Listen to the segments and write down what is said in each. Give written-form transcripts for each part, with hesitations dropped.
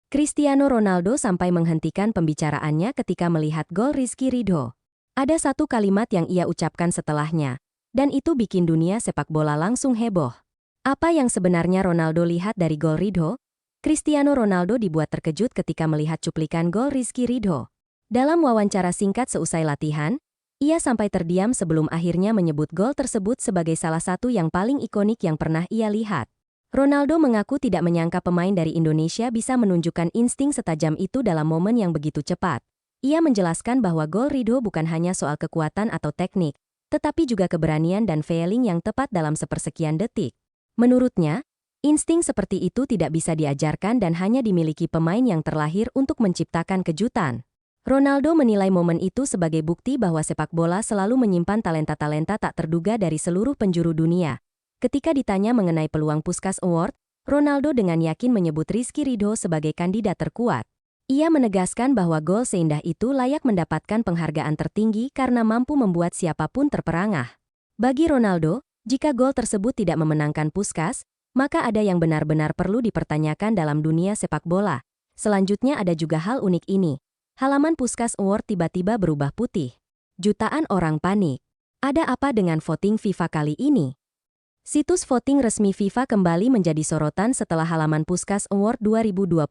Cristiano Ronaldo sampai menghentikan pembicaraannya ketika melihat gol Rizky Ridho. Ada satu kalimat yang ia ucapkan setelahnya, dan itu bikin dunia sepak bola langsung heboh. Apa yang sebenarnya Ronaldo lihat dari gol Ridho? Cristiano Ronaldo dibuat terkejut ketika melihat cuplikan gol Rizky Ridho. Dalam wawancara singkat seusai latihan, ia sampai terdiam sebelum akhirnya menyebut gol tersebut sebagai salah satu yang paling ikonik yang pernah ia lihat. Ronaldo mengaku tidak menyangka pemain dari Indonesia bisa menunjukkan insting setajam itu dalam momen yang begitu cepat. Ia menjelaskan bahwa gol Ridho bukan hanya soal kekuatan atau teknik, tetapi juga keberanian dan feeling yang tepat dalam sepersekian detik. Menurutnya, insting seperti itu tidak bisa diajarkan dan hanya dimiliki pemain yang terlahir untuk menciptakan kejutan. Ronaldo menilai momen itu sebagai bukti bahwa sepak bola selalu menyimpan talenta-talenta tak terduga dari seluruh penjuru dunia. Ketika ditanya mengenai peluang Puskás Award, Ronaldo dengan yakin menyebut Rizky Ridho sebagai kandidat terkuat. Ia menegaskan bahwa gol seindah itu layak mendapatkan penghargaan tertinggi karena mampu membuat siapapun terperangah. Bagi Ronaldo, jika gol tersebut tidak memenangkan Puskás, maka ada yang benar-benar perlu dipertanyakan dalam dunia sepak bola. Selanjutnya ada juga hal unik ini. Halaman Puskás Award tiba-tiba berubah putih. Jutaan orang panik. Ada apa dengan voting FIFA kali ini? Situs voting resmi FIFA kembali menjadi sorotan setelah halaman Puskás Award 2025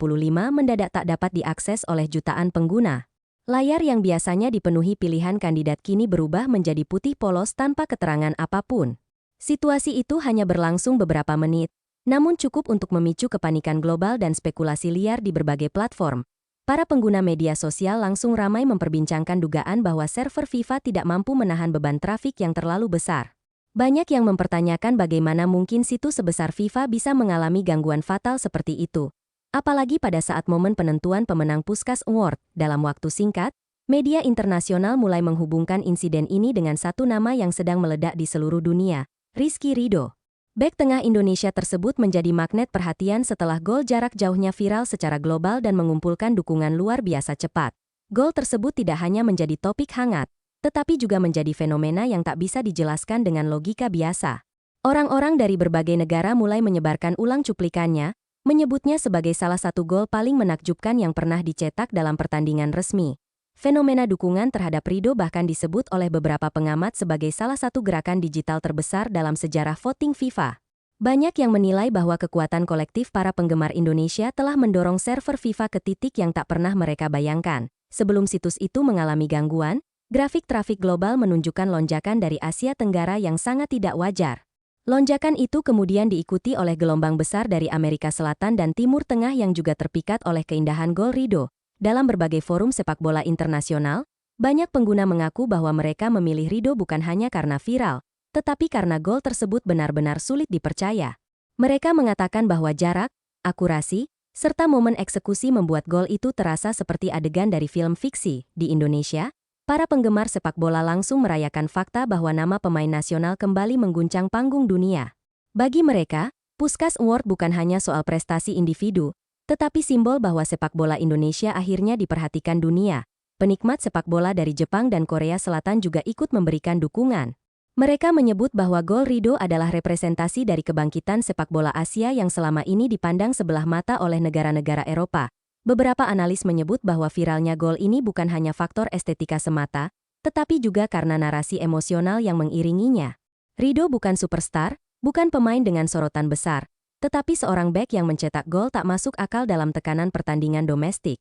mendadak tak dapat diakses oleh jutaan pengguna. Layar yang biasanya dipenuhi pilihan kandidat kini berubah menjadi putih polos tanpa keterangan apapun. Situasi itu hanya berlangsung beberapa menit, namun cukup untuk memicu kepanikan global dan spekulasi liar di berbagai platform. Para pengguna media sosial langsung ramai memperbincangkan dugaan bahwa server FIFA tidak mampu menahan beban trafik yang terlalu besar. Banyak yang mempertanyakan bagaimana mungkin situs sebesar FIFA bisa mengalami gangguan fatal seperti itu. Apalagi pada saat momen penentuan pemenang Puskás Award, dalam waktu singkat, media internasional mulai menghubungkan insiden ini dengan satu nama yang sedang meledak di seluruh dunia, Rizky Ridho. Bek tengah Indonesia tersebut menjadi magnet perhatian setelah gol jarak jauhnya viral secara global dan mengumpulkan dukungan luar biasa cepat. Gol tersebut tidak hanya menjadi topik hangat, tetapi juga menjadi fenomena yang tak bisa dijelaskan dengan logika biasa. Orang-orang dari berbagai negara mulai menyebarkan ulang cuplikannya, menyebutnya sebagai salah satu gol paling menakjubkan yang pernah dicetak dalam pertandingan resmi. Fenomena dukungan terhadap Ridho bahkan disebut oleh beberapa pengamat sebagai salah satu gerakan digital terbesar dalam sejarah voting FIFA. Banyak yang menilai bahwa kekuatan kolektif para penggemar Indonesia telah mendorong server FIFA ke titik yang tak pernah mereka bayangkan. Sebelum situs itu mengalami gangguan, grafik trafik global menunjukkan lonjakan dari Asia Tenggara yang sangat tidak wajar. Lonjakan itu kemudian diikuti oleh gelombang besar dari Amerika Selatan dan Timur Tengah yang juga terpikat oleh keindahan gol Ridho. Dalam berbagai forum sepak bola internasional, banyak pengguna mengaku bahwa mereka memilih Ridho bukan hanya karena viral, tetapi karena gol tersebut benar-benar sulit dipercaya. Mereka mengatakan bahwa jarak, akurasi, serta momen eksekusi membuat gol itu terasa seperti adegan dari film fiksi. Di Indonesia, para penggemar sepak bola langsung merayakan fakta bahwa nama pemain nasional kembali mengguncang panggung dunia. Bagi mereka, Puskás Award bukan hanya soal prestasi individu, tetapi simbol bahwa sepak bola Indonesia akhirnya diperhatikan dunia. Penikmat sepak bola dari Jepang dan Korea Selatan juga ikut memberikan dukungan. Mereka menyebut bahwa gol Ridho adalah representasi dari kebangkitan sepak bola Asia yang selama ini dipandang sebelah mata oleh negara-negara Eropa. Beberapa analis menyebut bahwa viralnya gol ini bukan hanya faktor estetika semata, tetapi juga karena narasi emosional yang mengiringinya. Ridho bukan superstar, bukan pemain dengan sorotan besar, tetapi seorang bek yang mencetak gol tak masuk akal dalam tekanan pertandingan domestik.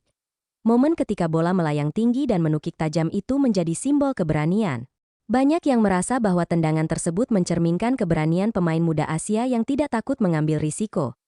Momen ketika bola melayang tinggi dan menukik tajam itu menjadi simbol keberanian. Banyak yang merasa bahwa tendangan tersebut mencerminkan keberanian pemain muda Asia yang tidak takut mengambil risiko.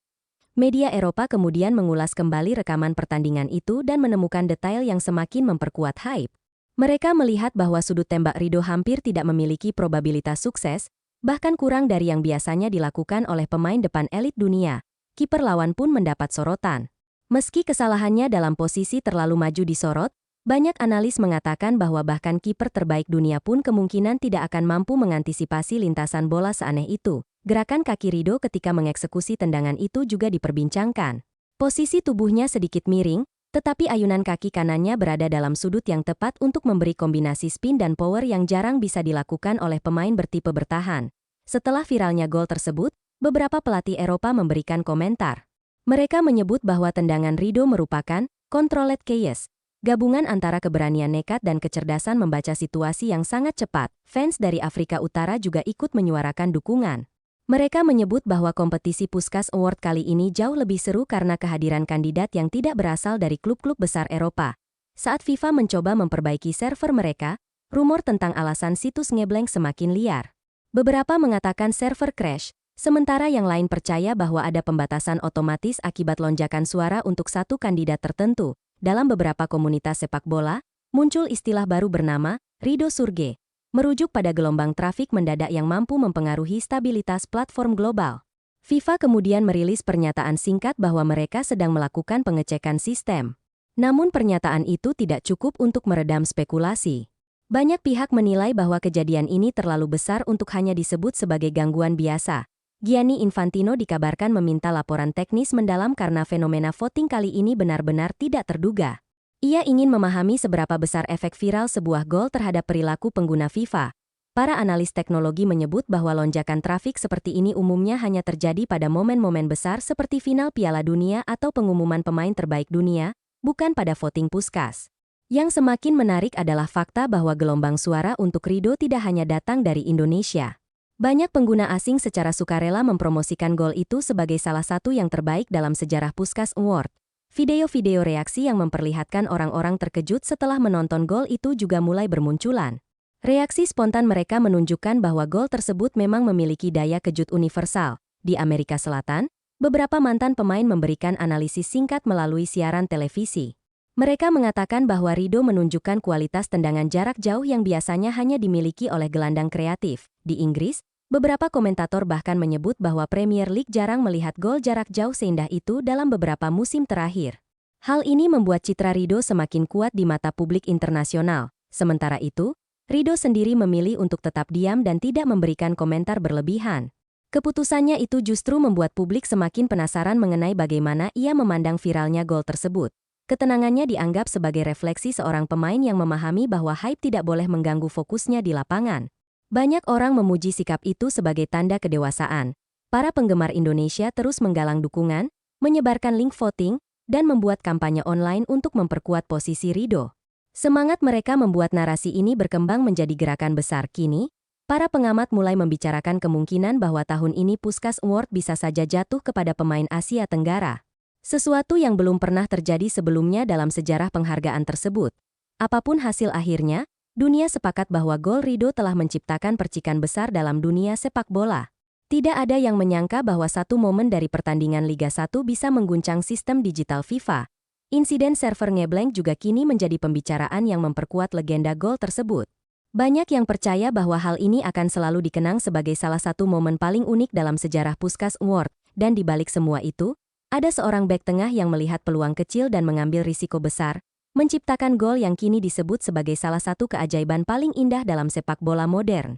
Media Eropa kemudian mengulas kembali rekaman pertandingan itu dan menemukan detail yang semakin memperkuat hype. Mereka melihat bahwa sudut tembak Ridho hampir tidak memiliki probabilitas sukses, bahkan kurang dari yang biasanya dilakukan oleh pemain depan elit dunia. Kiper lawan pun mendapat sorotan. Meski kesalahannya dalam posisi terlalu maju disorot, banyak analis mengatakan bahwa bahkan kiper terbaik dunia pun kemungkinan tidak akan mampu mengantisipasi lintasan bola seaneh itu. Gerakan kaki Ridho ketika mengeksekusi tendangan itu juga diperbincangkan. Posisi tubuhnya sedikit miring, tetapi ayunan kaki kanannya berada dalam sudut yang tepat untuk memberi kombinasi spin dan power yang jarang bisa dilakukan oleh pemain bertipe bertahan. Setelah viralnya gol tersebut, beberapa pelatih Eropa memberikan komentar. Mereka menyebut bahwa tendangan Ridho merupakan controlled chaos, gabungan antara keberanian nekat dan kecerdasan membaca situasi yang sangat cepat. Fans dari Afrika Utara juga ikut menyuarakan dukungan. Mereka menyebut bahwa kompetisi Puskas Award kali ini jauh lebih seru karena kehadiran kandidat yang tidak berasal dari klub-klub besar Eropa. Saat FIFA mencoba memperbaiki server mereka, rumor tentang alasan situs ngeblank semakin liar. Beberapa mengatakan server crash, sementara yang lain percaya bahwa ada pembatasan otomatis akibat lonjakan suara untuk satu kandidat tertentu. Dalam beberapa komunitas sepak bola, muncul istilah baru bernama Ridho Surge, merujuk pada gelombang trafik mendadak yang mampu mempengaruhi stabilitas platform global. FIFA kemudian merilis pernyataan singkat bahwa mereka sedang melakukan pengecekan sistem. Namun pernyataan itu tidak cukup untuk meredam spekulasi. Banyak pihak menilai bahwa kejadian ini terlalu besar untuk hanya disebut sebagai gangguan biasa. Gianni Infantino dikabarkan meminta laporan teknis mendalam karena fenomena voting kali ini benar-benar tidak terduga. Ia ingin memahami seberapa besar efek viral sebuah gol terhadap perilaku pengguna FIFA. Para analis teknologi menyebut bahwa lonjakan trafik seperti ini umumnya hanya terjadi pada momen-momen besar seperti final Piala Dunia atau pengumuman pemain terbaik dunia, bukan pada voting Puskas. Yang semakin menarik adalah fakta bahwa gelombang suara untuk Ridho tidak hanya datang dari Indonesia. Banyak pengguna asing secara sukarela mempromosikan gol itu sebagai salah satu yang terbaik dalam sejarah Puskas Award. Video-video reaksi yang memperlihatkan orang-orang terkejut setelah menonton gol itu juga mulai bermunculan. Reaksi spontan mereka menunjukkan bahwa gol tersebut memang memiliki daya kejut universal. Di Amerika Selatan, beberapa mantan pemain memberikan analisis singkat melalui siaran televisi. Mereka mengatakan bahwa Ridho menunjukkan kualitas tendangan jarak jauh yang biasanya hanya dimiliki oleh gelandang kreatif. Di Inggris, beberapa komentator bahkan menyebut bahwa Premier League jarang melihat gol jarak jauh seindah itu dalam beberapa musim terakhir. Hal ini membuat citra Ridho semakin kuat di mata publik internasional. Sementara itu, Ridho sendiri memilih untuk tetap diam dan tidak memberikan komentar berlebihan. Keputusannya itu justru membuat publik semakin penasaran mengenai bagaimana ia memandang viralnya gol tersebut. Ketenangannya dianggap sebagai refleksi seorang pemain yang memahami bahwa hype tidak boleh mengganggu fokusnya di lapangan. Banyak orang memuji sikap itu sebagai tanda kedewasaan. Para penggemar Indonesia terus menggalang dukungan, menyebarkan link voting, dan membuat kampanye online untuk memperkuat posisi Ridho. Semangat mereka membuat narasi ini berkembang menjadi gerakan besar. Kini, para pengamat mulai membicarakan kemungkinan bahwa tahun ini Puskas Award bisa saja jatuh kepada pemain Asia Tenggara. Sesuatu yang belum pernah terjadi sebelumnya dalam sejarah penghargaan tersebut. Apapun hasil akhirnya, dunia sepakat bahwa gol Ridho telah menciptakan percikan besar dalam dunia sepak bola. Tidak ada yang menyangka bahwa satu momen dari pertandingan Liga 1 bisa mengguncang sistem digital FIFA. Insiden server ngeblank juga kini menjadi pembicaraan yang memperkuat legenda gol tersebut. Banyak yang percaya bahwa hal ini akan selalu dikenang sebagai salah satu momen paling unik dalam sejarah Puskas Award, dan di balik semua itu, ada seorang bek tengah yang melihat peluang kecil dan mengambil risiko besar, menciptakan gol yang kini disebut sebagai salah satu keajaiban paling indah dalam sepak bola modern.